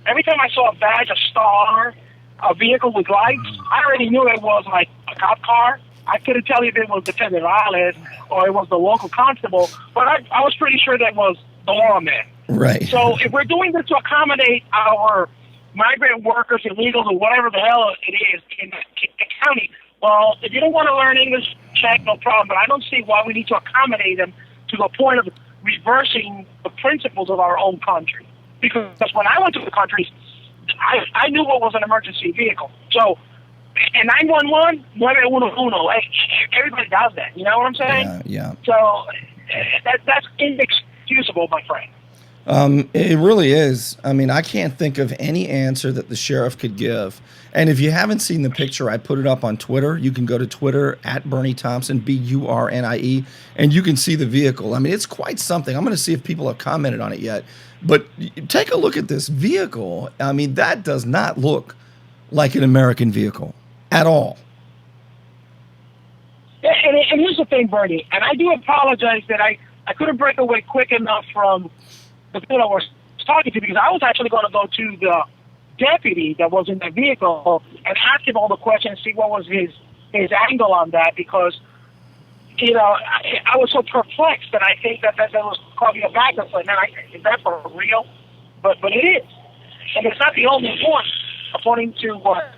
every time I saw a badge, a star, a vehicle with lights, I already knew it was like a cop car. I couldn't tell you if it was the federales or it was the local constable, but I was pretty sure that was the lawman. Right. So if we're doing this to accommodate our migrant workers, illegals, or whatever the hell it is in the county, well, if you don't want to learn English, check, no problem. But I don't see why we need to accommodate them to the point of reversing the principles of our own country. Because when I went to the countries, I knew what was an emergency vehicle. So, and 911, 911, everybody does that. You know what I'm saying? Yeah. So that's inexcusable, my friend. It really is. I mean, I can't think of any answer that the sheriff could give. And if you haven't seen the picture, I put it up on Twitter. You can go to Twitter at Burnie Thompson, Burnie, and you can see the vehicle. I mean, it's quite something. I'm going to see if people have commented on it yet. But take a look at this vehicle. I mean, that does not look like an American vehicle at all. And here's the thing, Bernie, and I do apologize that I couldn't break away quick enough from the people I was talking to, because I was actually going to go to the deputy that was in the vehicle and ask him all the questions, see what was his angle on that, because, you know, I was so perplexed that I think that was causing a backup. And then is that for real? But it is. And it's not the only one, according to what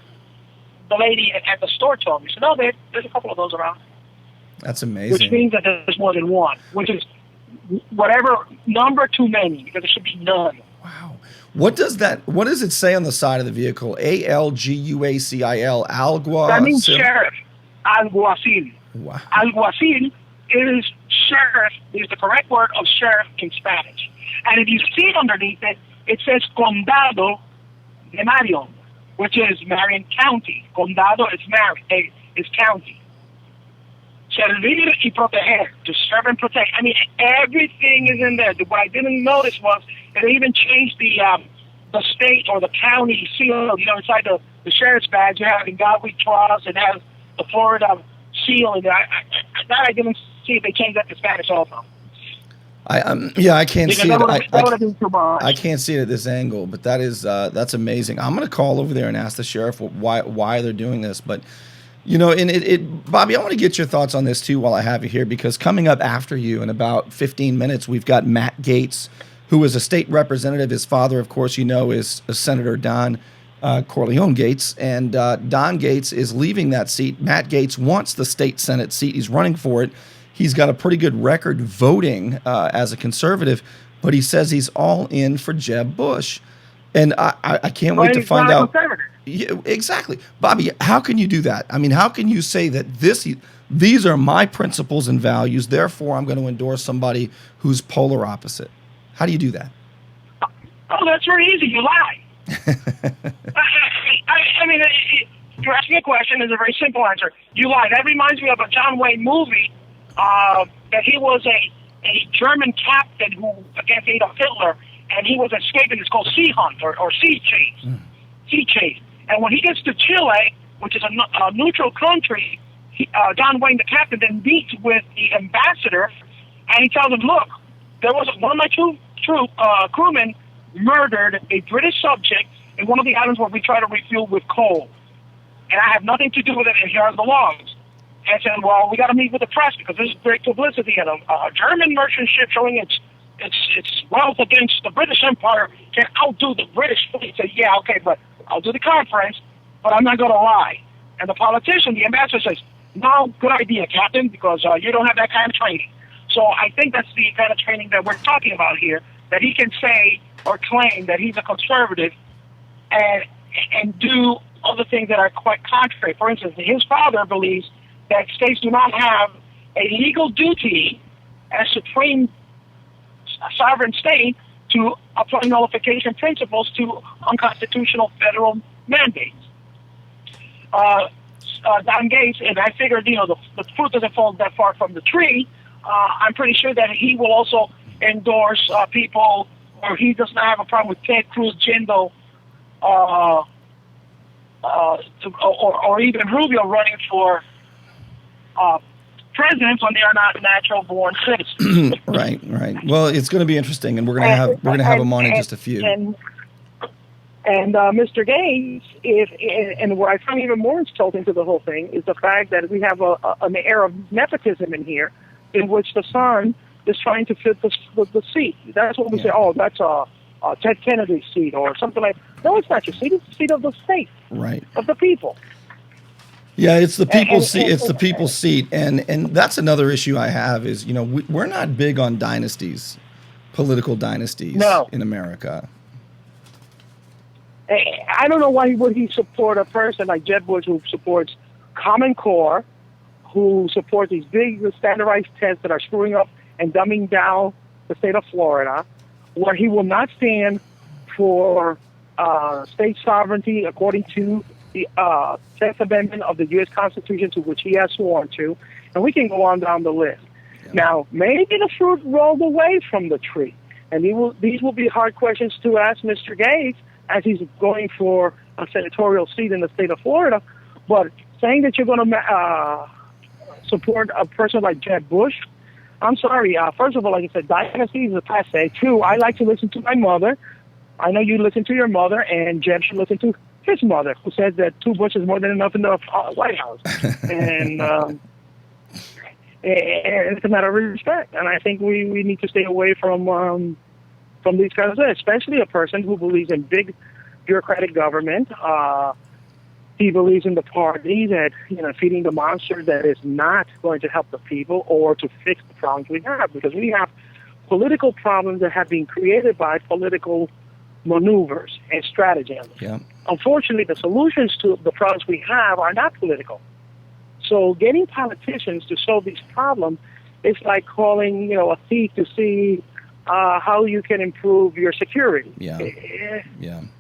the lady at the store told me. So, no, there's a couple of those around. That's amazing. Which means that there's more than one, which is whatever number too many, because there should be none. Wow. What does it say on the side of the vehicle? ALGUACIL, Alguacil. That means sheriff. Alguacil. Wow. Alguacil is sheriff, is the correct word of sheriff in Spanish. And if you see underneath it, it says Condado de Marion, which is Marion County. Condado is county. Servir y proteger, to serve and protect. I mean, everything is in there. What I didn't notice was that they even changed the state or the county seal. You know, inside the sheriff's badge, you have "In God We Trust," and has the Florida seal. And I didn't see if they changed that to Spanish also. I can't see it. I can't see it at this angle, but that's amazing. I'm going to call over there and ask the sheriff why they're doing this, but. You know, and Bobby, I want to get your thoughts on this too while I have you here, because coming up after you in about 15 minutes, we've got Matt Gaetz, who is a state representative. His father, of course, you know, is Senator Don Corleone Gaetz, and Don Gaetz is leaving that seat. Matt Gaetz wants the state Senate seat. He's running for it. He's got a pretty good record voting as a conservative, but he says he's all in for Jeb Bush. And I can't wait to find out. Yeah, exactly. Bobby, how can you do that? I mean, how can you say that these are my principles and values, therefore I'm going to endorse somebody who's polar opposite? How do you do that? Oh, that's very easy. You lie. I mean, you're asking a question. There's a very simple answer. You lie. That reminds me of a John Wayne movie that he was a German captain who against Adolf Hitler, and he was escaping. It's called Sea Hunt or Sea Chase. Sea Chase. And when he gets to Chile, which is a neutral country, John Wayne, the captain, then meets with the ambassador, and he tells him, look, there was one of my crewmen murdered a British subject in one of the islands where we try to refuel with coal. And I have nothing to do with it, and here are the logs. And said, well, we got to meet with the press because this is great publicity. And a German merchant ship showing its wealth against the British Empire can outdo the British fleet. Said, yeah, okay, but I'll do the conference, but I'm not going to lie. And the politician, the ambassador, says, no, good idea, Captain, because you don't have that kind of training. So I think that's the kind of training that we're talking about here, that he can say or claim that he's a conservative and do other things that are quite contrary. For instance, his father believes that states do not have a legal duty as supreme sovereign state to apply nullification principles to unconstitutional federal mandates. Don Gaetz, and I figured, you know, the fruit doesn't fall that far from the tree. I'm pretty sure that he will also endorse people, or he does not have a problem with Ted Cruz, Jindal, or even Rubio running for presidents when they are not natural-born citizens. Right. Well, it's going to be interesting, and we're going to have them on in just a few. And Mr. Gates, and what I find even more insulting to the whole thing is the fact that we have an air of nepotism in here, in which the son is trying to fit the seat. That's what we say. Oh, that's Ted Kennedy's seat or something like. No, it's not your seat. It's the seat of the state, right, of the people. Yeah, it's the people's seat. It's the people's seat, and that's another issue I have is we're not big on dynasties, political dynasties in America. I don't know why would he support a person like Jeb Bush who supports Common Core, who supports these big standardized tests that are screwing up and dumbing down the state of Florida, where he will not stand for state sovereignty according to the 10th Amendment of the U.S. Constitution, to which he has sworn to, and we can go on down the list. Yeah. Now, maybe the fruit rolled away from the tree, and these will be hard questions to ask Mr. Gates as he's going for a senatorial seat in the state of Florida, but saying that you're going to support a person like Jeb Bush, I'm sorry. First of all, like I said, dynasty is a passe. Two, I like to listen to my mother. I know you listen to your mother, and Jeb should listen to his mother, who said that 2 Bush is more than enough in the White House. And it's a matter of respect. And I think we need to stay away from these kinds of things, especially a person who believes in big bureaucratic government. He believes in the party that, feeding the monster that is not going to help the people or to fix the problems we have, because we have political problems that have been created by political maneuvers and stratagems. Yeah. Unfortunately, the solutions to the problems we have are not political. So getting politicians to solve these problems is like calling, a thief to see how you can improve your security. Yeah.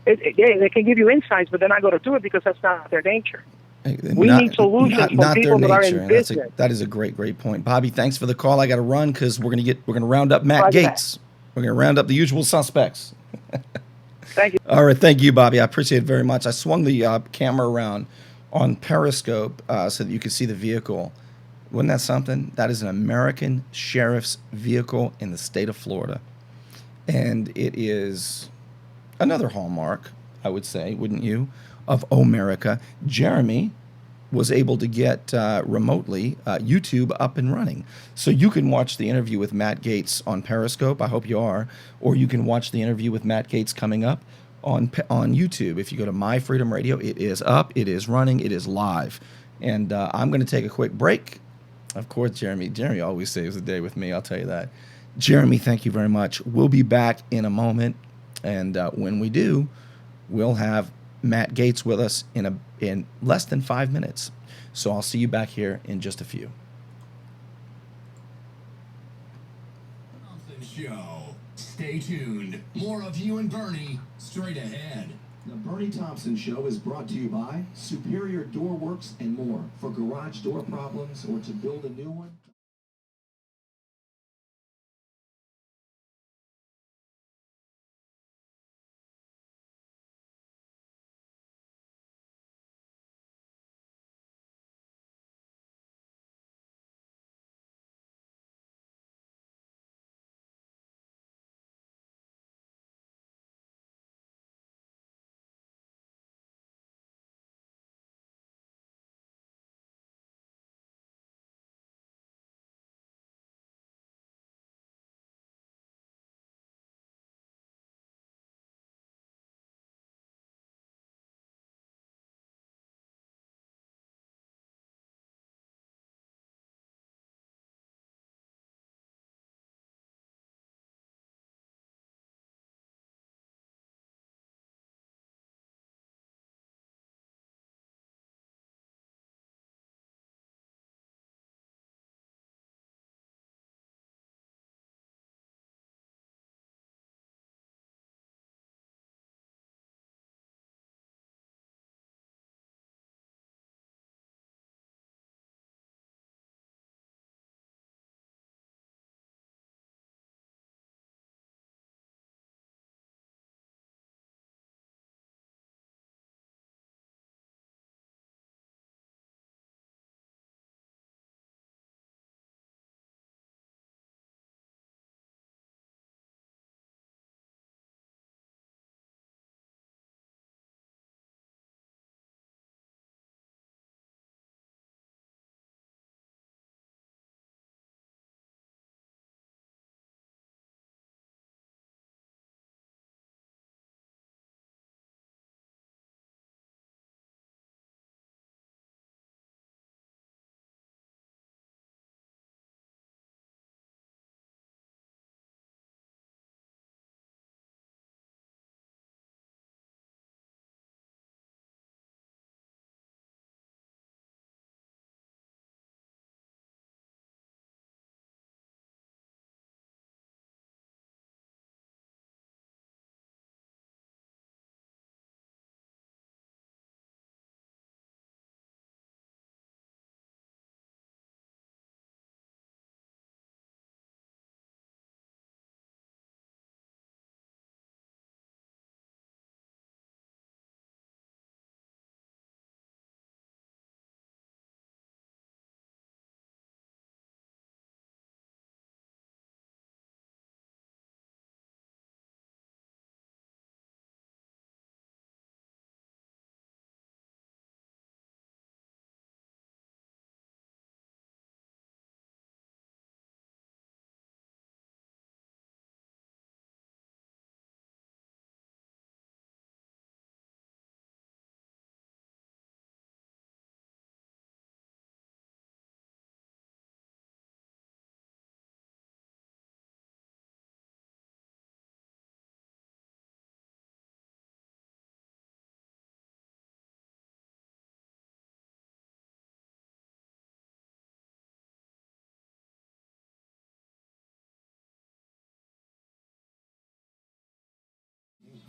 They can give you insights, but they're not going to do it because that's not their nature. We need solutions from people that are in business. That is a great point, Bobby. Thanks for the call. I got to run because we're going to round up Matt Gaetz. We're going to round up the usual suspects. Thank you. All right, thank you, Bobby. I appreciate it very much. I swung the camera around on Periscope so that you could see the vehicle. Wasn't that something? That is an American sheriff's vehicle in the state of Florida. And it is another hallmark, I would say, wouldn't you, of Omerica. Jeremy was able to get remotely YouTube up and running. So you can watch the interview with Matt Gaetz on Periscope. I hope you are. Or you can watch the interview with Matt Gaetz coming up on YouTube. If you go to My Freedom Radio, it is up, it is running, it is live. And I'm going to take a quick break. Of course, Jeremy always saves the day with me, I'll tell you that. Jeremy, thank you very much. We'll be back in a moment. And when we do, we'll have Matt Gaetz with us in less than 5 minutes. So I'll see you back here in just a few. Thompson Show. Stay tuned. More of you and Burnie straight ahead. The Burnie Thompson Show is brought to you by Superior Door Works and more. For garage door problems or to build a new one.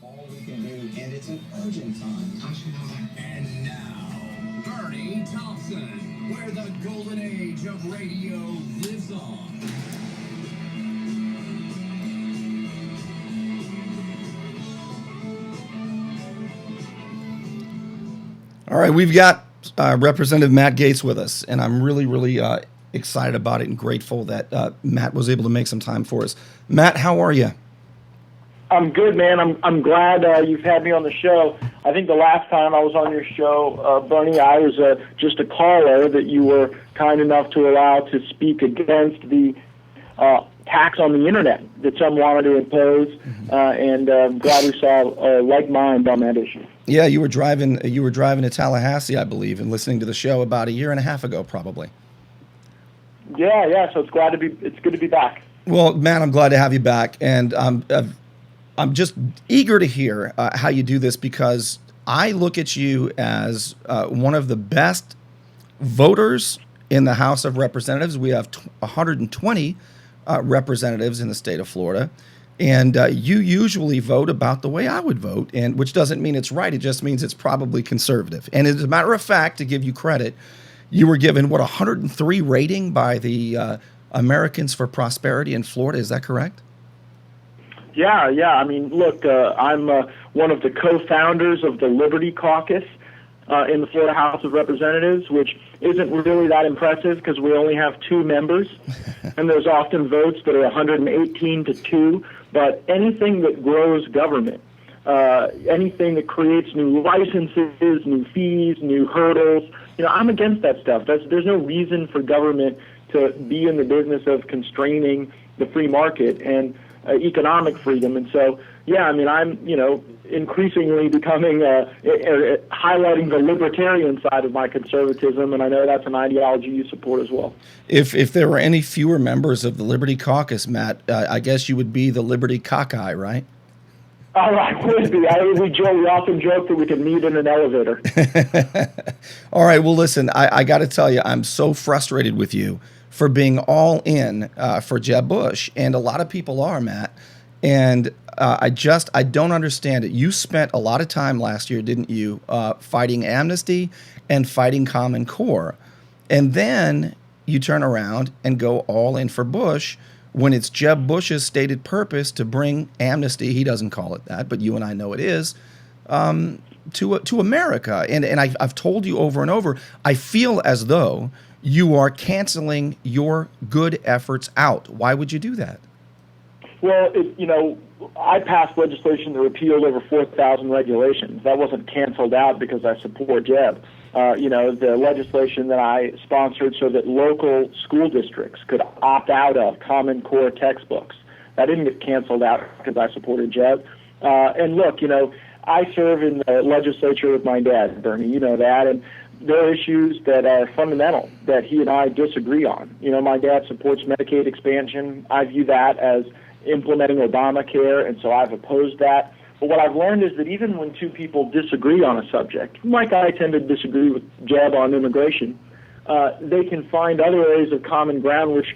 all we can do, and it's an urgent time. Don't you know that? And now, Burnie Thompson, where the golden age of radio lives on. All right, we've got Representative Matt Gaetz with us, and I'm really, really excited about it and grateful that Matt was able to make some time for us. Matt, how are you? I'm good, man. I'm glad you've had me on the show. I think the last time I was on your show, Burnie, I was just a caller that you were kind enough to allow to speak against the tax on the internet that some wanted to impose, and I'm glad we saw a like mind on that issue. Yeah, you were driving to Tallahassee, I believe, and listening to the show about a year and a half ago, probably. Yeah. So it's good to be back. Well, Matt, I'm glad to have you back, and I'm just eager to hear how you do this, because I look at you as one of the best voters in the House of Representatives. We have 120 representatives in the state of Florida, and you usually vote about the way I would vote, and which doesn't mean it's right. It just means it's probably conservative. And as a matter of fact, to give you credit, you were given, 103 rating by the Americans for Prosperity in Florida. Is that correct? Yeah. I mean, look, I'm one of the co-founders of the Liberty Caucus in the Florida House of Representatives, which isn't really that impressive because we only have 2 members, and there's often votes that are 118 to 2. But anything that grows government, anything that creates new licenses, new fees, new hurdles, I'm against that stuff. There's no reason for government to be in the business of constraining the free market and economic freedom. And so, yeah, I mean, I'm, increasingly becoming, highlighting the libertarian side of my conservatism, and I know that's an ideology you support as well. If there were any fewer members of the Liberty Caucus, Matt, I guess you would be the Liberty Cockeye, right? Oh, I would be. We often joke that we could meet in an elevator. All right, well, listen, I got to tell you, I'm so frustrated with you for being all in for Jeb Bush, and a lot of people are, Matt. And I don't understand it. You spent a lot of time last year, didn't you, fighting amnesty and fighting Common Core. And then you turn around and go all in for Bush when it's Jeb Bush's stated purpose to bring amnesty, he doesn't call it that, but you and I know it is, to America. And I've told you over and over, I feel as though you are canceling your good efforts out. Why would you do that? Well, I passed legislation that repealed over 4,000 regulations. That wasn't canceled out because I support Jeb. The legislation that I sponsored so that local school districts could opt out of Common Core textbooks. That didn't get canceled out because I supported Jeb. And look, I serve in the legislature with my dad, Burnie, you know that, and there are issues that are fundamental that he and I disagree on. My dad supports Medicaid expansion. I view that as implementing Obamacare, and so I've opposed that. But what I've learned is that even when two people disagree on a subject, like I tend to disagree with Jeb on immigration, they can find other areas of common ground which,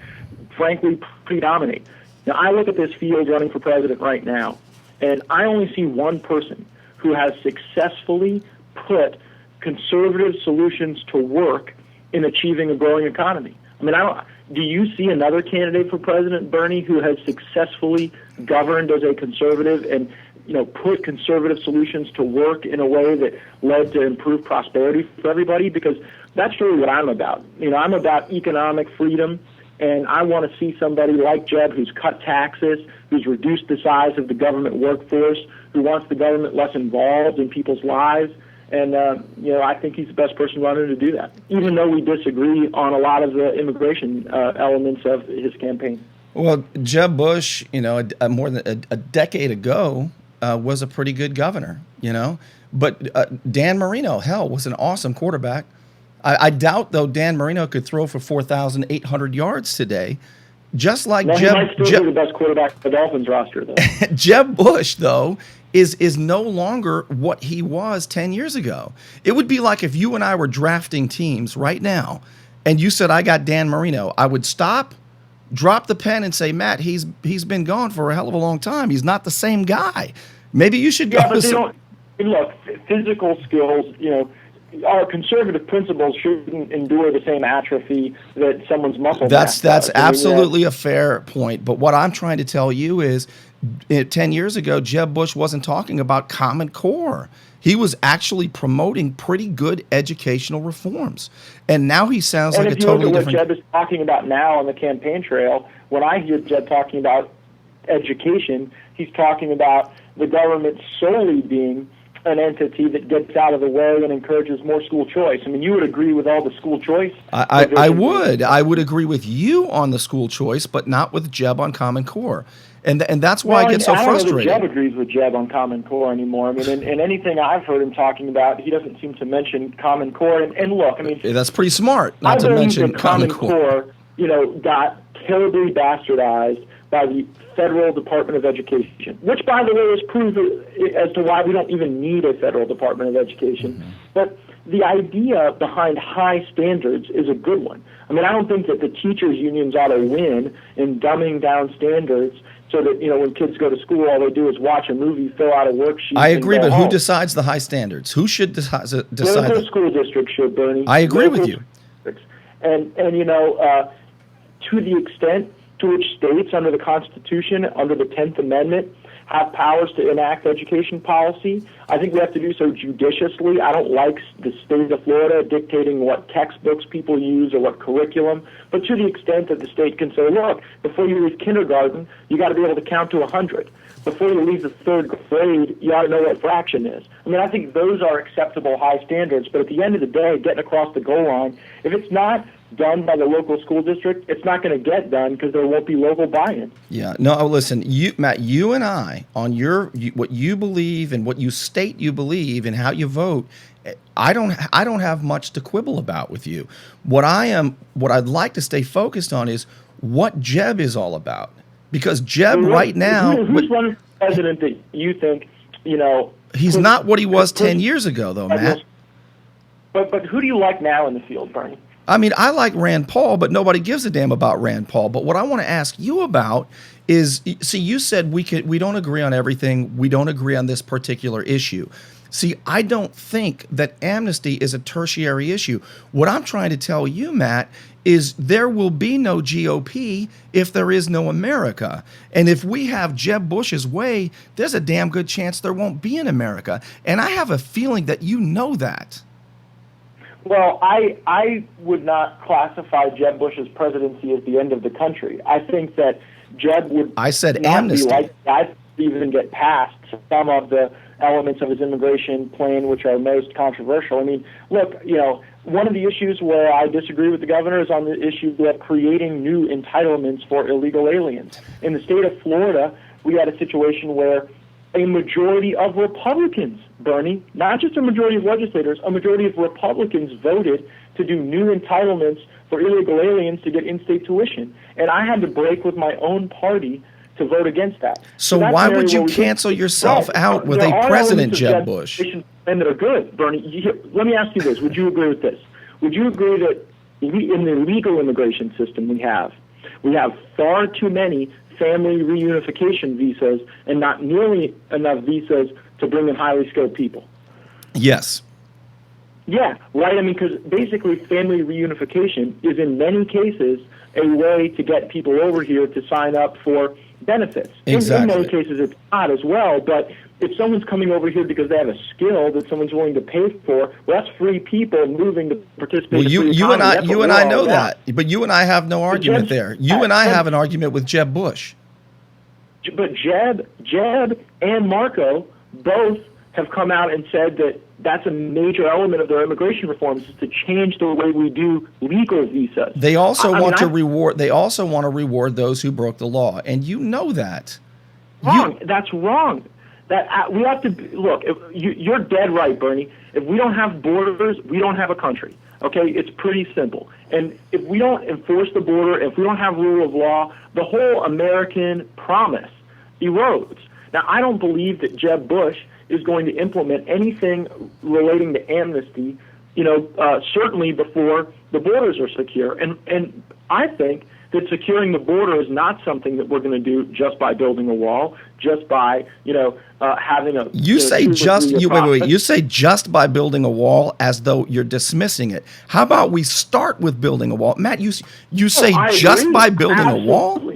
frankly, predominate. Now, I look at this field running for president right now, and I only see one person who has successfully put conservative solutions to work in achieving a growing economy. I mean, do you see another candidate for president, Burnie, who has successfully governed as a conservative and put conservative solutions to work in a way that led to improved prosperity for everybody? Because that's really what I'm about. I'm about economic freedom, and I want to see somebody like Jeb who's cut taxes, who's reduced the size of the government workforce, who wants the government less involved in people's lives. And, I think he's the best person running to do that, even though we disagree on a lot of the immigration elements of his campaign. Well, Jeb Bush, more than a decade ago, was a pretty good governor, But Dan Marino, was an awesome quarterback. I doubt, though, Dan Marino could throw for 4,800 yards today. Just like Jeb, he might still be the best quarterback for the Dolphins roster, though. Jeb Bush, though, is no longer what he was 10 years ago. It would be like if you and I were drafting teams right now, and you said, I got Dan Marino. I would stop, drop the pen, and say, Matt, he's been gone for a hell of a long time. He's not the same guy. Maybe you should go. Yeah, but they don't. Look, physical skills, our conservative principles shouldn't endure the same atrophy that someone's muscle mass That's does. absolutely a fair point. But what I'm trying to tell you is, 10 years ago, Jeb Bush wasn't talking about Common Core. He was actually promoting pretty good educational reforms. And now he sounds like a totally different... And if you look at what Jeb is talking about now on the campaign trail, when I hear Jeb talking about education, he's talking about the government solely being an entity that gets out of the way and encourages more school choice. I mean, you would agree with all the school choice? I would agree with you on the school choice, but not with Jeb on Common Core. And that's why I get so frustrated. I don't know that Jeb agrees with Jeb on Common Core anymore. I mean, in anything I've heard him talking about, he doesn't seem to mention Common Core. And look, I mean... That's pretty smart, not to mention Common Core. Got terribly bastardized by the Federal Department of Education, which, by the way, is proof as to why we don't even need a Federal Department of Education. Mm-hmm. But the idea behind high standards is a good one. I mean, I don't think that the teachers' unions ought to win in dumbing down standards so that, when kids go to school, all they do is watch a movie, fill out a worksheet. I agree, but who decides the high standards? Who should decide the school districts should, Burnie. I agree with you. And to the extent to which states under the Constitution, under the 10th Amendment, have powers to enact education policy, I think we have to do so judiciously. I don't like the state of Florida dictating what textbooks people use or what curriculum, but to the extent that the state can say, look, before you leave kindergarten, you got to be able to count to 100. Before you leave the third grade, you ought to know what fraction is. I mean, I think those are acceptable high standards, but at the end of the day, getting across the goal line, if it's not done by the local school district, it's not going to get done because there won't be local buy-in. Yeah. No, listen, Matt, you and I, on what you believe and what you state you believe and how you vote, I don't have much to quibble about with you. What I'd like to stay focused on is what Jeb is all about. Because Jeb right now... Who's one president that you think, He's not what he was 10 years ago, though, Matt. But who do you like now in the field, Burnie? I mean, I like Rand Paul, but nobody gives a damn about Rand Paul. But what I want to ask you about is, see, you said we don't agree on everything. We don't agree on this particular issue. See, I don't think that amnesty is a tertiary issue. What I'm trying to tell you, Matt, is there will be no GOP if there is no America. And if we have Jeb Bush's way, there's a damn good chance there won't be an America. And I have a feeling that you know that. Well, I would not classify Jeb Bush's presidency as the end of the country. I think that Jeb would I said not amnesty. be likely to even get past some of the elements of his immigration plan which are most controversial. I mean, look, one of the issues where I disagree with the governor is on the issue of creating new entitlements for illegal aliens. In the state of Florida, we had a situation where a majority of Republicans, Burnie, not just a majority of legislators, a majority of Republicans voted to do new entitlements for illegal aliens to get in-state tuition. And I had to break with my own party to vote against that. So why would you cancel yourself out with a President Jeb Bush? And that are good, Burnie. Let me ask you this. Would you agree with this? Would you agree that in the legal immigration system we have far too many family reunification visas and not nearly enough visas to bring in highly skilled people? Yes. Yeah, right. I mean, because basically family reunification is in many cases a way to get people over here to sign up for benefits. Exactly. In many cases it's not as well, but if someone's coming over here because they have a skill that someone's willing to pay for, well, that's free people moving to participate. Well, you and I know that, but you and I have no argument there. You and I have an argument with Jeb Bush. But Jeb and Marco both have come out and said that that's a major element of their immigration reforms is to change the way we do legal visas. They also want to reward. They also want to reward those who broke the law, and you know that. Wrong. That's wrong. That we have to look. You're dead right, Burnie. If we don't have borders, we don't have a country. Okay, it's pretty simple. And if we don't enforce the border, if we don't have rule of law, the whole American promise erodes. Now, I don't believe that Jeb Bush is going to implement anything relating to amnesty, certainly before the borders are secure. And I think that securing the border is not something that we're going to do just by building a wall, just by having a. You say just wait. You say just by building a wall as though you're dismissing it. How about we start with building a wall, Matt? You say just by building a wall.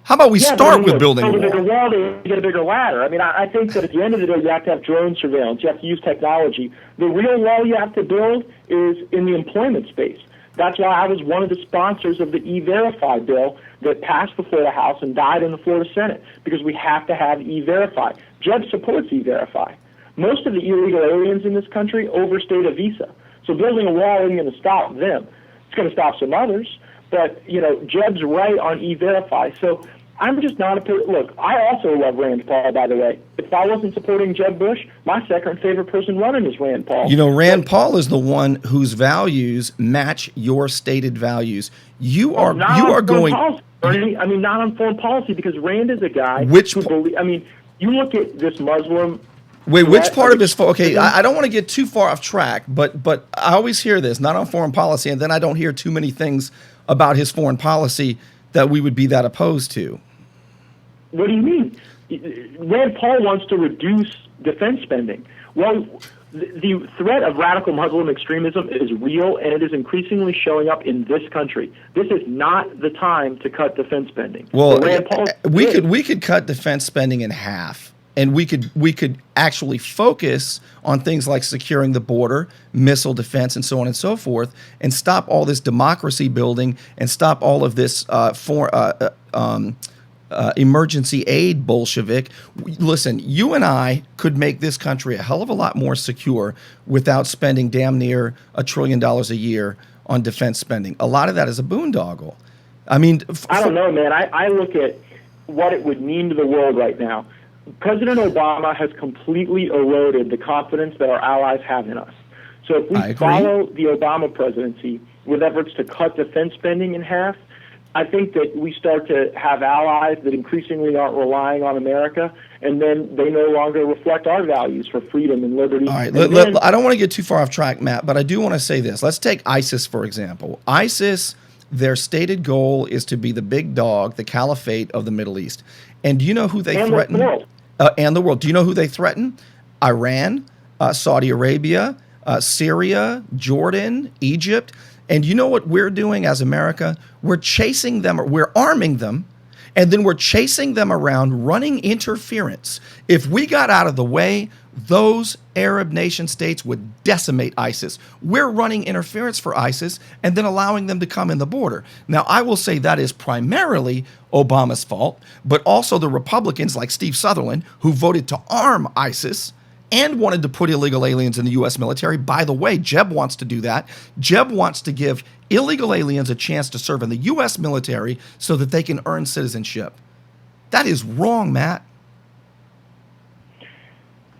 How about we start with building a bigger wall to get a bigger ladder? I mean, I think that at the end of the day, you have to have drone surveillance. You have to use technology. The real wall you have to build is in the employment space. That's why I was one of the sponsors of the E-Verify bill that passed the Florida House and died in the Florida Senate, because we have to have E-Verify. Jeb supports E-Verify. Most of the illegal aliens in this country overstayed a visa. So building a wall isn't going to stop them. It's going to stop some others. But, Jeb's right on E-Verify. So I'm just not look, I also love Rand Paul, by the way. If I wasn't supporting Jeb Bush, my second favorite person running is Rand Paul. Rand Paul is the one whose values match your stated values. You are going. Policy, I mean, not on foreign policy, because Rand is a guy you look at this Muslim. Wait, which part of his? Okay, I don't want to get too far off track, but I always hear this, not on foreign policy, and then I don't hear too many things about his foreign policy that we would be that opposed to. What do you mean? Rand Paul wants to reduce defense spending. Well, the threat of radical Muslim extremism is real, and it is increasingly showing up in this country. This is not the time to cut defense spending. Well, we could cut defense spending in half, and we could actually focus on things like securing the border, missile defense, and so on and so forth, and stop all this democracy building and stop all of this emergency aid Bolshevik. Listen, you and I could make this country a hell of a lot more secure without spending damn near $1 trillion a year on defense spending. A lot of that is a boondoggle. I mean, I don't know, man. I look at what it would mean to the world right now. President Obama has completely eroded the confidence that our allies have in us. So if we follow the Obama presidency with efforts to cut defense spending in half, I think that we start to have allies that increasingly aren't relying on America, and then they no longer reflect our values for freedom and liberty. All right, I don't want to get too far off track, Matt, but I do want to say this. Let's take ISIS, for example. ISIS, their stated goal is to be the big dog, the caliphate of the Middle East. And do you know who they threaten? And the world. Do you know who they threaten? Iran, Saudi Arabia, Syria, Jordan, Egypt. And you know what we're doing as America? We're chasing them, we're arming them, and then we're chasing them around, running interference. If we got out of the way, those Arab nation states would decimate ISIS. We're running interference for ISIS and then allowing them to come in the border. Now, I will say that is primarily Obama's fault, but also the Republicans like Steve Sutherland, who voted to arm ISIS and wanted to put illegal aliens in the U.S. military. By the way, Jeb wants to do that. Jeb wants to give illegal aliens a chance to serve in the U.S. military so that they can earn citizenship. That is wrong, Matt.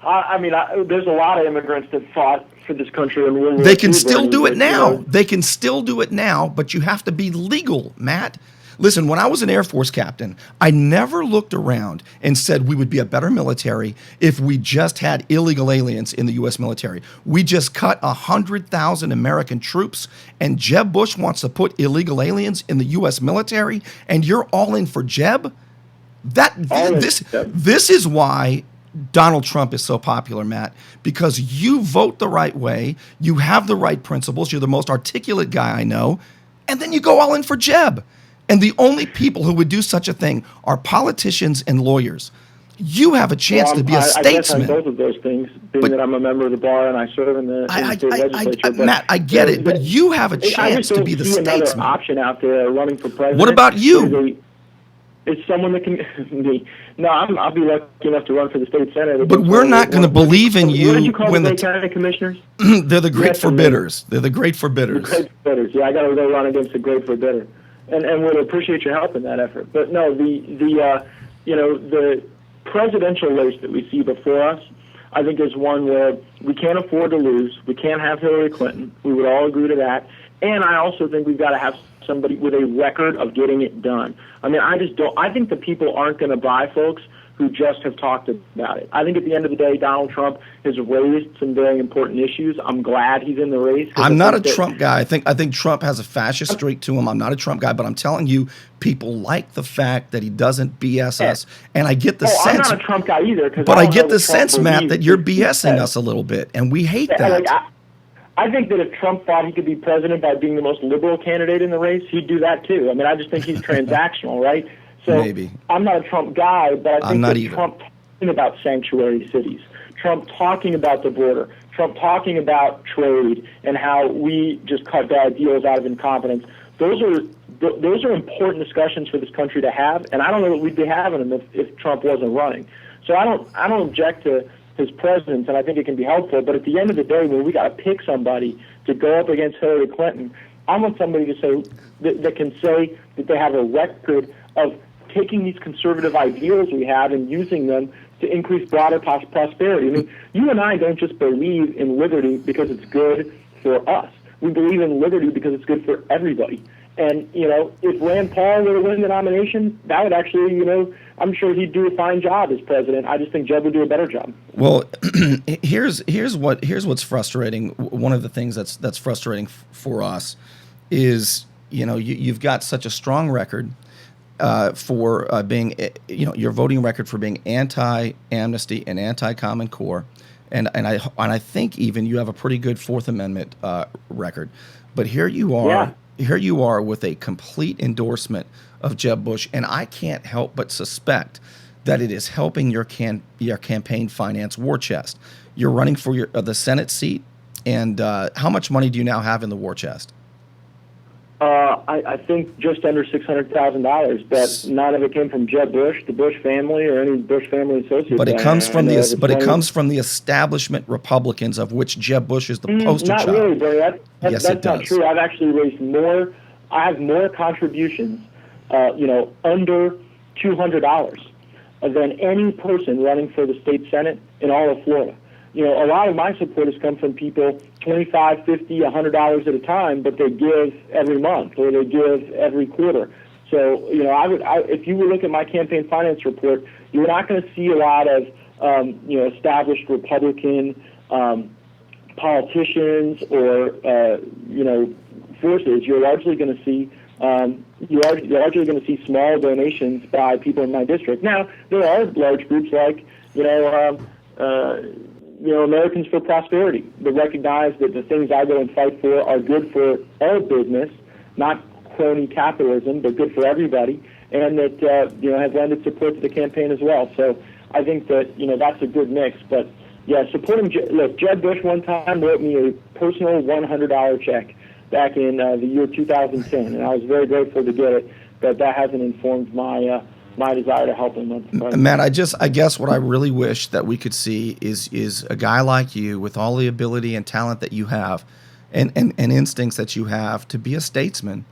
There's a lot of immigrants that fought for this country. And they can still do it now. They can still do it now, but you have to be legal, Matt. Listen, when I was an Air Force captain, I never looked around and said we would be a better military if we just had illegal aliens in the U.S. military. We just cut 100,000 American troops, and Jeb Bush wants to put illegal aliens in the U.S. military, and you're all in for Jeb? This is why Donald Trump is so popular, Matt, because you vote the right way, you have the right principles, you're the most articulate guy I know, and then you go all in for Jeb. And the only people who would do such a thing are politicians and lawyers. You have a chance to be a statesman. I guess I'm both of those things, being that I'm a member of the bar and I serve in the state legislature. Matt, I get it, but you have a chance to be the statesman. I just don't see another option out there running for president. What about you? It's someone that can me. No, I'll be lucky enough to run for the state senate. But we're not going to believe in you. What did you call the county commissioners? They're the great forbidders. They're the great forbidders. The great forbidders. Yeah, I got to go run against the great forbidder. And would appreciate your help in that effort. But no, the presidential race that we see before us, I think is one where we can't afford to lose. We can't have Hillary Clinton. We would all agree to that. And I also think we've got to have somebody with a record of getting it done. I mean, I think the people aren't going to buy folks who just have talked about it. I think at the end of the day, Donald Trump has raised some very important issues. I'm glad he's in the race. I'm not a Trump guy. I think Trump has a fascist streak to him. I'm not a Trump guy, but I'm telling you, people like the fact that he doesn't BS us. And I get the sense. I'm not a Trump guy either. But I get the sense, Matt, that you're BSing us a little bit, and we hate that. Like, I think that if Trump thought he could be president by being the most liberal candidate in the race, he'd do that too. I mean, I just think he's transactional, right? So maybe. I'm not a Trump guy, but I think that Trump talking about sanctuary cities, Trump talking about the border, Trump talking about trade and how we just cut bad deals out of incompetence, those are important discussions for this country to have, and I don't know that we'd be having them if Trump wasn't running. So I don't object to his presence, and I think it can be helpful, but at the end of the day, when we got to pick somebody to go up against Hillary Clinton, I want somebody to say that can say that they have a record of taking these conservative ideals we have and using them to increase broader prosperity. I mean, you and I don't just believe in liberty because it's good for us. We believe in liberty because it's good for everybody. And, if Rand Paul were to win the nomination, that would actually, I'm sure he'd do a fine job as president. I just think Jeb would do a better job. Well, here's what's frustrating. One of the things that's frustrating for us is, you've got such a strong record for being, your voting record for being anti-amnesty and anti-Common Core, and I think even you have a pretty good Fourth Amendment record. But here you are. Yeah. Here you are with a complete endorsement of Jeb Bush, and I can't help but suspect that it is helping your campaign finance war chest. You're running for the Senate seat, and how much money do you now have in the war chest? I think just under $600,000, but none of it came from Jeb Bush, the Bush family, or any Bush family associates. But it comes from comes from the establishment Republicans, of which Jeb Bush is the poster child. Not really, Barry. Yes, that's not true. I've actually raised more. I have more contributions, under $200 than any person running for the state Senate in all of Florida. A lot of my support has come from people $25, $50, $100 at a time, but they give every month or they give every quarter. So, if you would look at my campaign finance report, you're not going to see a lot of, established Republican politicians or, forces. You're largely going to see small donations by people in my district. Now, there are large groups like, Americans for Prosperity that recognize that the things I go and fight for are good for all business, not crony capitalism, but good for everybody, and that have lended support to the campaign as well. So I think that that's a good mix. But yeah, supporting Jeb Bush one time wrote me a personal $100 check back in the year 2010, and I was very grateful to get it. But that hasn't informed my desire to help him. Matt, I guess what I really wish that we could see is a guy like you with all the ability and talent that you have and instincts that you have to be a statesman.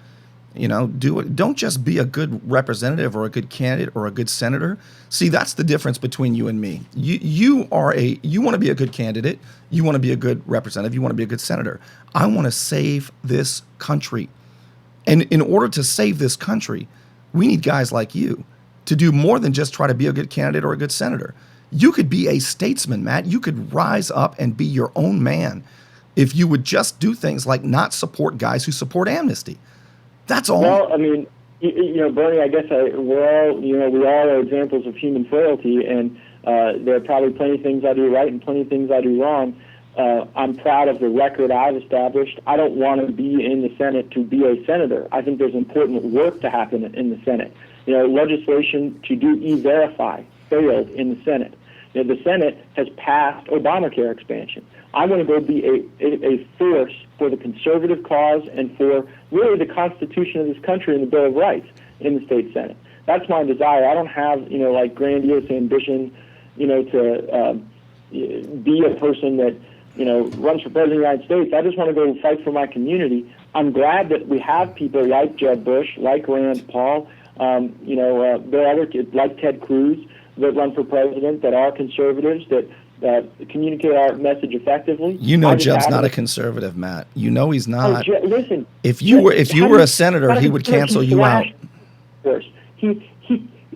Do it. Don't just be a good representative or a good candidate or a good senator. See, that's the difference between you and me. You want to be a good candidate. You want to be a good representative. You want to be a good senator. I want to save this country. And in order to save this country, we need guys like you to do more than just try to be a good candidate or a good senator. You could be a statesman, Matt. You could rise up and be your own man if you would just do things like not support guys who support amnesty. That's all. Well, I mean, Bernie, I guess we all are examples of human frailty, and there are probably plenty of things I do right and plenty of things I do wrong. I'm proud of the record I've established. I don't want to be in the Senate to be a senator. I think there's important work to happen in the Senate. Legislation to do E-Verify failed in the Senate. The Senate has passed Obamacare expansion. I want to go be a force for the conservative cause and for really the Constitution of this country and the Bill of Rights in the state Senate. That's my desire. I don't have, grandiose ambition, to be a person that, runs for president of the United States. I just want to go and fight for my community. I'm glad that we have people like Jeb Bush, like Rand Paul, there are other kids like Ted Cruz that run for president that are conservatives that communicate our message effectively. Jeb's not a conservative, Matt. He's not. Listen, if you were a senator, he would cancel you out. Of course,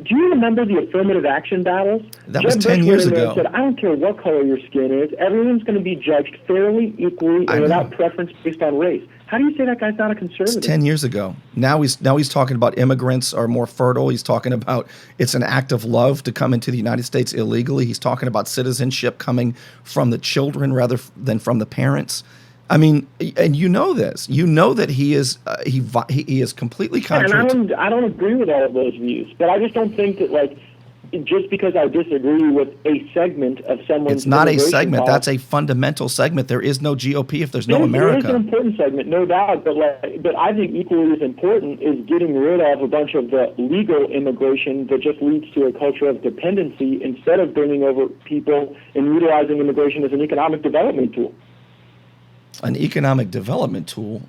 Do you remember the affirmative action battles? That was 10 years ago. Said, I don't care what color your skin is. Everyone's going to be judged fairly, equally, and without preference based on race. How do you say that guy's not a conservative? It's 10 years ago. Now he's talking about immigrants are more fertile. He's talking about it's an act of love to come into the United States illegally. He's talking about citizenship coming from the children rather than from the parents. I mean, and you know this. You know that he is he is completely contrary. And I don't agree with all of those views, but I just don't think that, like, just because I disagree with a segment of someone's It's not a segment. That's a fundamental segment. There is no GOP if there's no America. It is an important segment, no doubt, but I think equally as important is getting rid of a bunch of the legal immigration that just leads to a culture of dependency instead of bringing over people and utilizing immigration as an economic development tool. An economic development tool?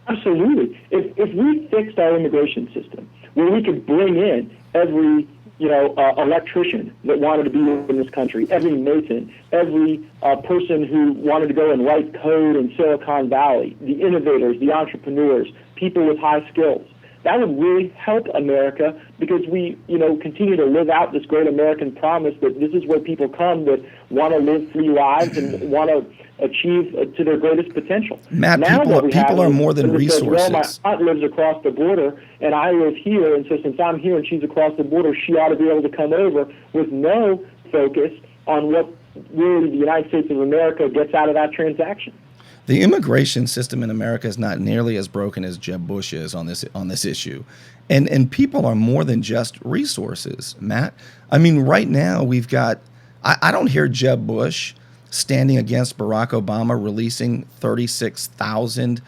Absolutely. If we fixed our immigration system where we could bring in every electrician that wanted to be in this country, every mason, every person who wanted to go and write code in Silicon Valley, the innovators, the entrepreneurs, people with high skills. That would really help America because we, continue to live out this great American promise that this is where people come that want to live free lives and want to achieve to their greatest potential. Matt, people are more than resources. Says, well, my aunt lives across the border, and I live here, and so since I'm here and she's across the border, she ought to be able to come over with no focus on what really the United States of America gets out of that transaction. The immigration system in America is not nearly as broken as Jeb Bush is on this issue. And people are more than just resources, Matt. I mean, right now we've got, I don't hear Jeb Bush standing against Barack Obama releasing 36,000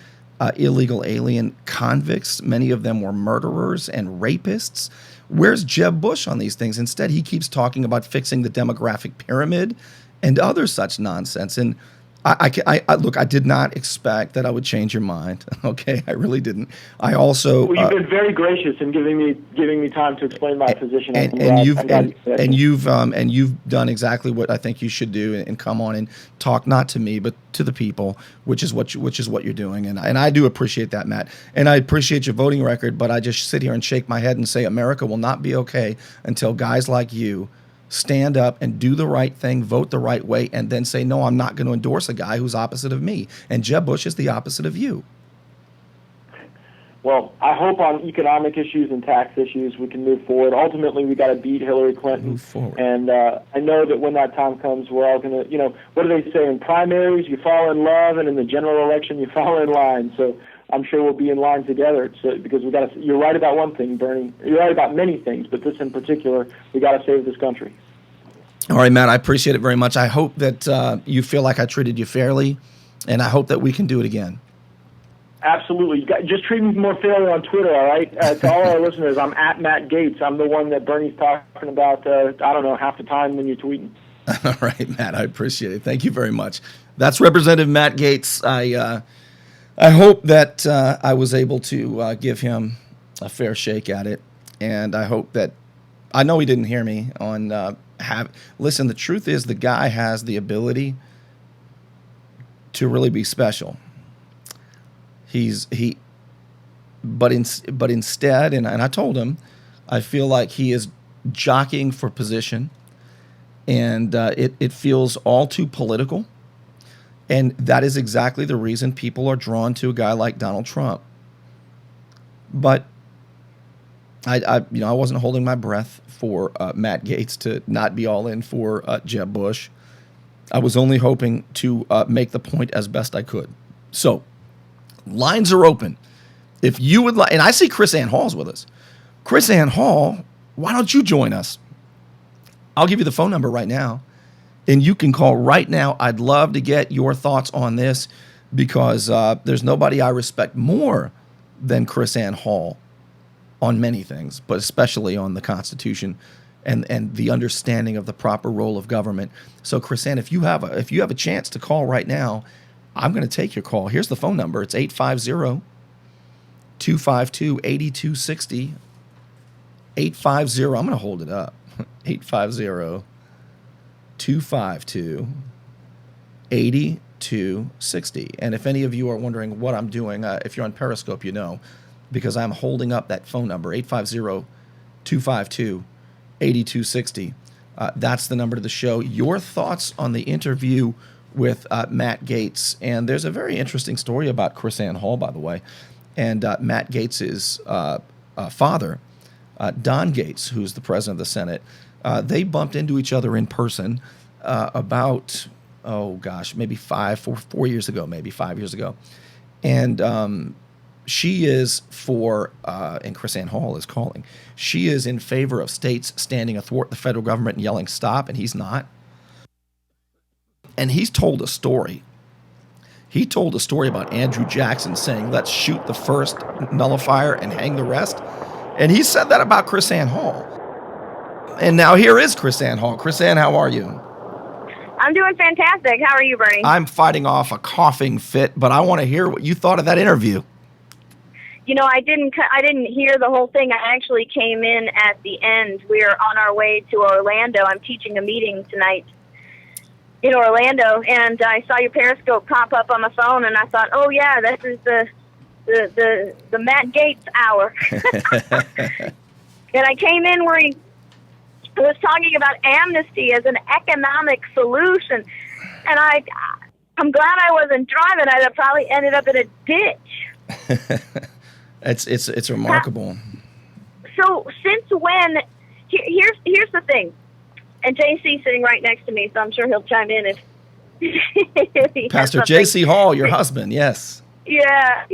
illegal alien convicts. Many of them were murderers and rapists. Where's Jeb Bush on these things? Instead, he keeps talking about fixing the demographic pyramid and other such nonsense. And look, I did not expect that I would change your mind. Okay, I really didn't. I also you've been very gracious in giving me time to explain my position. And you've done exactly what I think you should do and come on and talk not to me but to the people, which is what you're doing. And I do appreciate that, Matt. And I appreciate your voting record. But I just sit here and shake my head and say America will not be okay until guys like you stand up and do the right thing, vote the right way, and then say, no, I'm not going to endorse a guy who's opposite of me. And Jeb Bush is the opposite of you. Well, I hope on economic issues and tax issues we can move forward. Ultimately, we got to beat Hillary Clinton. Move forward. And I know that when that time comes, we're all going to, what do they say? In primaries, you fall in love, and in the general election, you fall in line. So I'm sure we'll be in line together. Because you're right about one thing, Bernie. You're right about many things, but this in particular, we got to save this country. All right, Matt, I appreciate it very much. I hope that you feel like I treated you fairly, and I hope that we can do it again. Absolutely. Just treat me more fairly on Twitter, all right? To all our listeners, I'm at Matt Gaetz. I'm the one that Bernie's talking about, half the time when you're tweeting. All right, Matt, I appreciate it. Thank you very much. That's Representative Matt Gaetz. I hope that I was able to give him a fair shake at it, and I hope that I know he didn't hear me on listen, the truth is the guy has the ability to really be special. But instead, and I told him, I feel like he is jockeying for position, and it feels all too political. And that is exactly the reason people are drawn to a guy like Donald Trump. But I wasn't holding my breath for Matt Gaetz to not be all in for Jeb Bush. I was only hoping to make the point as best I could. So, lines are open. If you would like, and I see Chris Ann Hall's with us. Chris Ann Hall, why don't you join us? I'll give you the phone number right now, and you can call right now. I'd love to get your thoughts on this because there's nobody I respect more than Chris Ann Hall on many things, but especially on the Constitution and the understanding of the proper role of government. So, Chris Ann, if you have a chance to call right now, I'm going to take your call. Here's the phone number. It's 850-252-8260. 850. I'm going to hold it up. 850-252-8260. And if any of you are wondering what I'm doing, if you're on Periscope, you know, because I'm holding up that phone number, 850-252-8260. 8260. That's the number to the show. Your thoughts on the interview with Matt Gaetz. And there's a very interesting story about Chris Ann Hall, by the way. And Matt Gaetz's father, Don Gaetz, who's the president of the Senate, they bumped into each other in person about, maybe 4 years ago, maybe 5 years ago. And she is and Chris Ann Hall is calling, she is in favor of states standing athwart the federal government and yelling stop, and he's not. And he's told a story. He told a story about Andrew Jackson saying, let's shoot the first nullifier and hang the rest. And he said that about Chris Ann Hall. And now here is Chris Ann Hall. Chris Ann, how are you? I'm doing fantastic. How are you, Bernie? I'm fighting off a coughing fit, but I want to hear what you thought of that interview. You know, I didn't hear the whole thing. I actually came in at the end. We're on our way to Orlando. I'm teaching a meeting tonight in Orlando, and I saw your Periscope pop up on my phone, and I thought, oh yeah, this is the Matt Gaetz hour. And I came in where he was talking about amnesty as an economic solution, and I'm glad I wasn't driving. I'd have probably ended up in a ditch. It's remarkable. So since when? Here's the thing, and JC's sitting right next to me, so I'm sure he'll chime in if he Pastor JC Hall, your husband, yes. Yeah.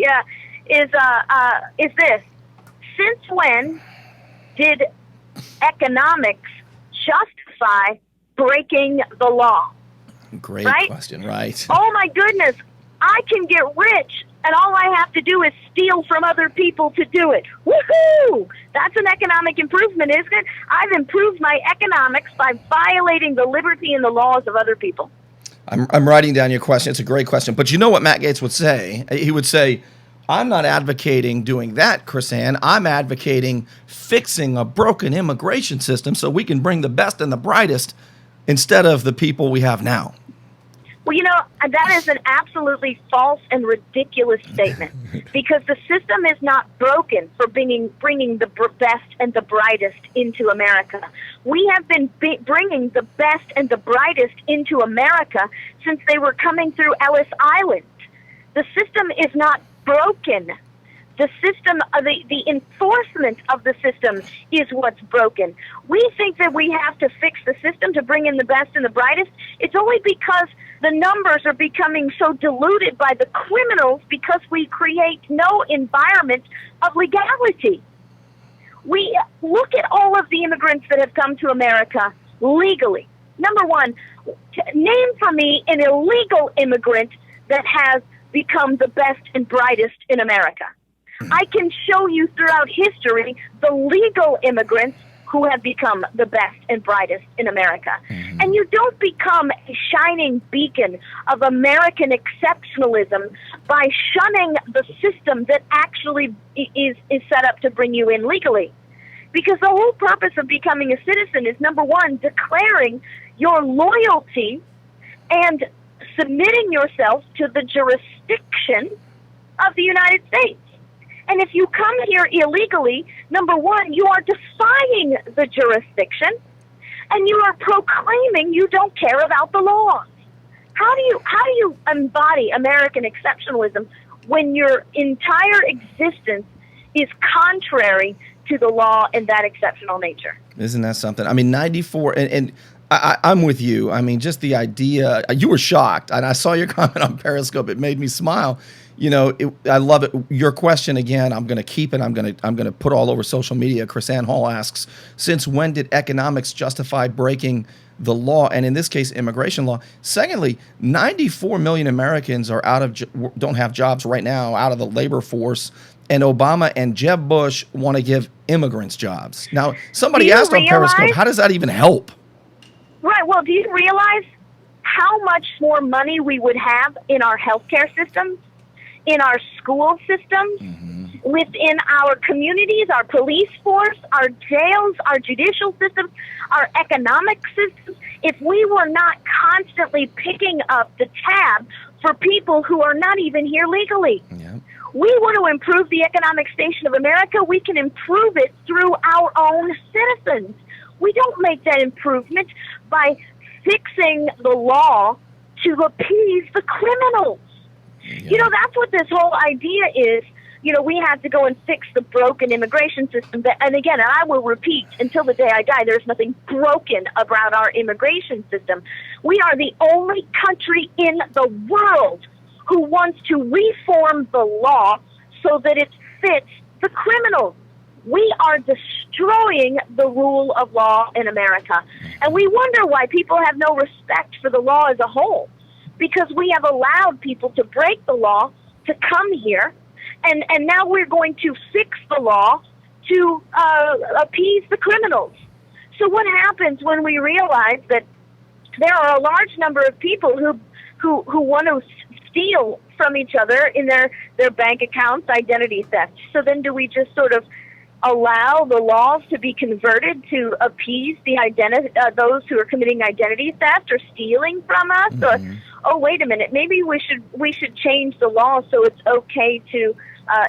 Is this? Since when did economics justify breaking the law? Great question, right? Oh my goodness, I can get rich, and all I have to do is steal from other people to do it. Woohoo! That's an economic improvement, isn't it? I've improved my economics by violating the liberty and the laws of other people. I'm writing down your question. It's a great question. But you know what Matt Gaetz would say? He would say, I'm not advocating doing that, Chris Ann. I'm advocating fixing a broken immigration system so we can bring the best and the brightest instead of the people we have now. Well, you know, that is an absolutely false and ridiculous statement, because the system is not broken for bringing the best and the brightest into America. We have been bringing the best and the brightest into America since they were coming through Ellis Island. The system is not broken. The system, the enforcement of the system is what's broken. We think that we have to fix the system to bring in the best and the brightest. It's only because the numbers are becoming so diluted by the criminals because we create no environment of legality. We look at all of the immigrants that have come to America legally. Number one, name for me an illegal immigrant that has become the best and brightest in America. I can show you throughout history the legal immigrants who have become the best and brightest in America. Mm-hmm. And you don't become a shining beacon of American exceptionalism by shunning the system that actually is set up to bring you in legally. Because the whole purpose of becoming a citizen is, number one, declaring your loyalty and submitting yourself to the jurisdiction of the United States. And if you come here illegally, number one, you are defying the jurisdiction, and you are proclaiming you don't care about the laws. How do you embody American exceptionalism when your entire existence is contrary to the law and that exceptional nature? Isn't that something? I mean, 94, and I'm with you. I mean, just the idea, you were shocked, and I saw your comment on Periscope. It made me smile. You know, I love it. Your question again, I'm going to keep it. I'm going to put all over social media. Chris Ann Hall asks, since when did economics justify breaking the law, and in this case, immigration law? Secondly, 94 million Americans are don't have jobs right now, out of the labor force, and Obama and Jeb Bush want to give immigrants jobs. Now, somebody asked on Periscope, how does that even help? Right. Well, do you realize how much more money we would have in our healthcare systems, in our school systems, within our communities, our police force, our jails, our judicial systems, our economic systems, if we were not constantly picking up the tab for people who are not even here legally? Yeah. We want to improve the economic station of America. We can improve it through our own citizens. We don't make that improvement by fixing the law to appease the criminals. Yeah. That's what this whole idea is. We have to go and fix the broken immigration system. And again, and I will repeat until the day I die, there's nothing broken about our immigration system. We are the only country in the world who wants to reform the law so that it fits the criminals. We are destroying the rule of law in America. And we wonder why people have no respect for the law as a whole. Because we have allowed people to break the law to come here. And now we're going to fix the law to appease the criminals. So what happens when we realize that there are a large number of people who want to steal from each other in their bank accounts, identity theft? So then do we just sort of allow the laws to be converted to appease the those who are committing identity theft or stealing from us? Mm-hmm. Or, oh, wait a minute, maybe we should change the law so it's okay to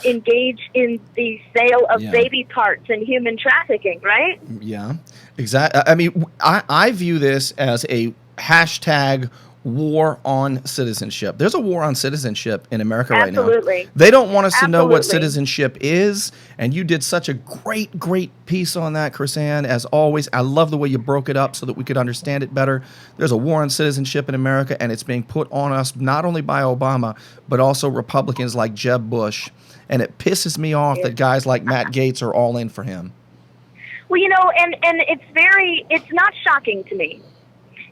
engage in the sale of baby parts and human trafficking, right? Yeah, exactly. I mean, I view this as a hashtag war on citizenship. There's a war on citizenship in America right now. Absolutely. They don't want us to know what Absolutely. citizenship is, and you did such a great piece on that, Chris-Ann, as always. I love the way you broke it up so that we could understand it better. There's a war on citizenship in America, and it's being put on us not only by Obama, but also Republicans like Jeb Bush, and it pisses me off that guys like Matt Gaetz are all in for him. Well, and it's not shocking to me.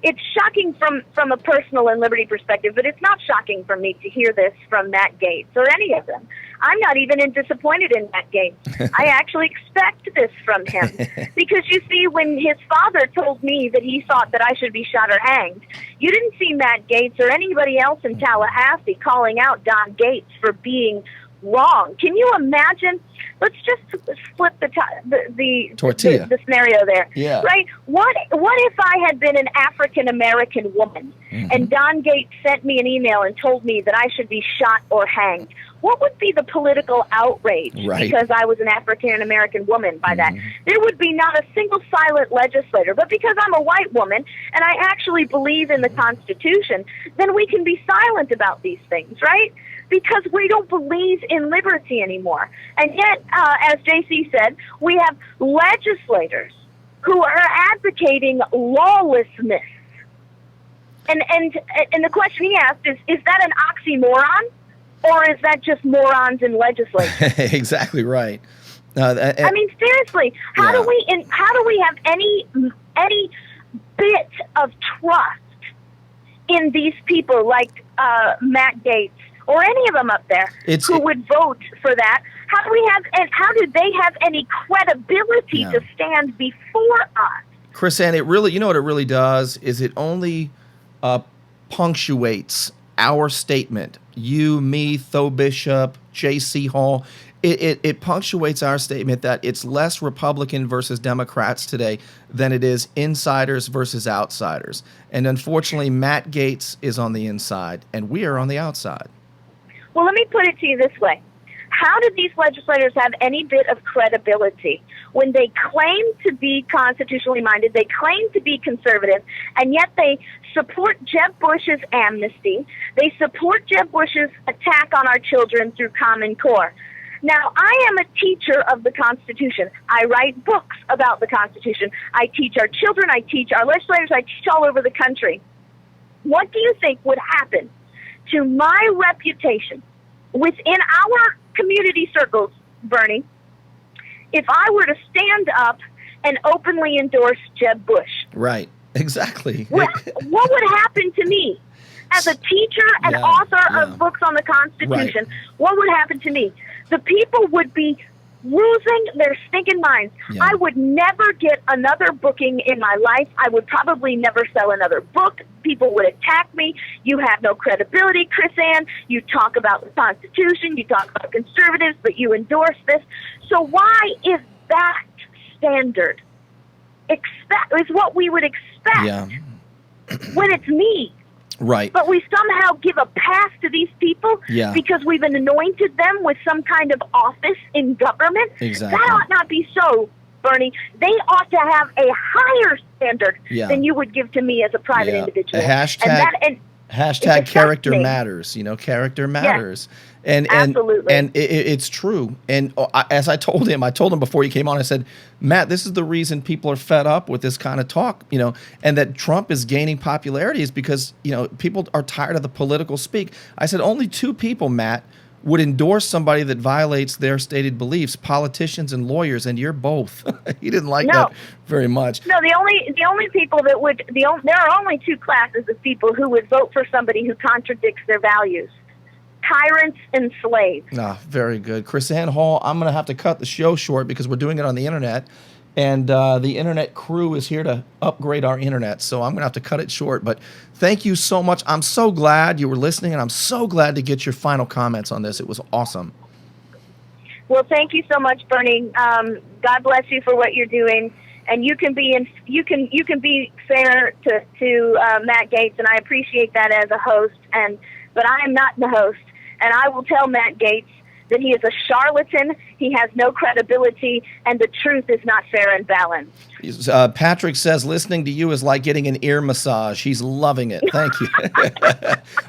It's shocking from a personal and liberty perspective, but it's not shocking for me to hear this from Matt Gaetz or any of them. I'm not even disappointed in Matt Gaetz. I actually expect this from him. Because you see, when his father told me that he thought that I should be shot or hanged, you didn't see Matt Gaetz or anybody else in Tallahassee calling out Don Gaetz for being wrong. Can you imagine? Let's just flip the tortilla, the scenario there. Yeah. Right? What if I had been an African American woman and Don Gaetz sent me an email and told me that I should be shot or hanged? What would be the political outrage because I was an African American woman by that? There would be not a single silent legislator. But because I'm a white woman and I actually believe in the Constitution, then we can be silent about these things, right? Because we don't believe in liberty anymore. And yet, as JC said, we have legislators who are advocating lawlessness. And the question he asked is that an oxymoron? Or is that just morons in legislature? Exactly right. I mean, seriously, how do we have any bit of trust in these people like Matt Gaetz or any of them up there who would vote for that? How do they have any credibility to stand before us? Chris-Ann, it really, you know what it really does is it only punctuates our statement. You, me, Tho Bishop, J.C. Hall. It punctuates our statement that it's less Republican versus Democrats today than it is insiders versus outsiders. And unfortunately, Matt Gaetz is on the inside, and we are on the outside. Well, let me put it to you this way. How do these legislators have any bit of credibility when they claim to be constitutionally minded, they claim to be conservative, and yet they support Jeb Bush's amnesty, they support Jeb Bush's attack on our children through Common Core? Now, I am a teacher of the Constitution. I write books about the Constitution. I teach our children, I teach our legislators, I teach all over the country. What do you think would happen to my reputation within our community circles, Burnie, if I were to stand up and openly endorse Jeb Bush? Right, exactly. What would happen to me as a teacher and author of books on the Constitution? Right. What would happen to me? The people would be losing their stinking minds. Yeah. I would never get another booking in my life. I would probably never sell another book. People would attack me. You have no credibility, Chris-Ann. You talk about the Constitution. You talk about conservatives, but you endorse this. So why is that standard? Is what we would expect when it's me. Right. But we somehow give a pass to these people because we've anointed them with some kind of office in government. Exactly. That ought not be so, Bernie, they ought to have a higher standard Yeah. than you would give to me as a private individual. A hashtag character matters. Character matters. And absolutely. And it's true. And as I told him before he came on, I said, Matt, this is the reason people are fed up with this kind of talk, and that Trump is gaining popularity is because, people are tired of the political speak. I said, only two people, Matt, would endorse somebody that violates their stated beliefs, politicians and lawyers, and you're both. He didn't like that very much. No, the only people that would, there are only two classes of people who would vote for somebody who contradicts their values. Tyrants and slaves. Very good. Chris-Ann Hall, I'm going to have to cut the show short because we're doing it on the internet, and the internet crew is here to upgrade our internet, so I'm going to have to cut it short. But thank you so much. I'm so glad you were listening, and I'm so glad to get your final comments on this. It was awesome. Well, thank you so much, Bernie. God bless you for what you're doing, and you can be fair to Matt Gaetz, and I appreciate that as a host. But I am not the host. And I will tell Matt Gaetz that he is a charlatan, he has no credibility, and the truth is not fair and balanced. Patrick says listening to you is like getting an ear massage. He's loving it. Thank you.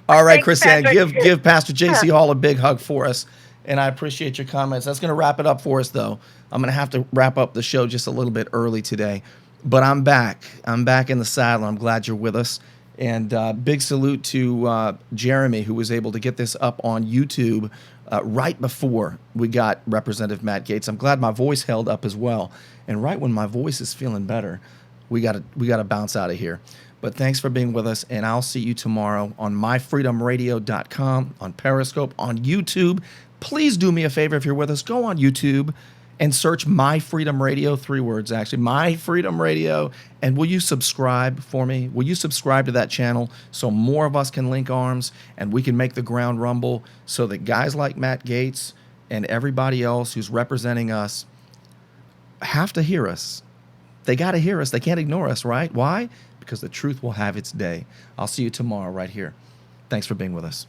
All right, Chris-Ann, give Pastor J.C. Hall a big hug for us, and I appreciate your comments. That's going to wrap it up for us, though. I'm going to have to wrap up the show just a little bit early today, but I'm back. I'm back in the saddle. I'm glad you're with us. And big salute to Jeremy, who was able to get this up on YouTube right before we got Representative Matt Gaetz. I'm glad my voice held up as well. And right when my voice is feeling better, we gotta bounce out of here. But thanks for being with us, and I'll see you tomorrow on myfreedomradio.com, on Periscope, on YouTube. Please do me a favor if you're with us. Go on YouTube and search My Freedom Radio, 3 words actually, My Freedom Radio, and will you subscribe for me? Will you subscribe to that channel so more of us can link arms and we can make the ground rumble so that guys like Matt Gaetz and everybody else who's representing us have to hear us. They got to hear us. They can't ignore us, right? Why? Because the truth will have its day. I'll see you tomorrow right here. Thanks for being with us.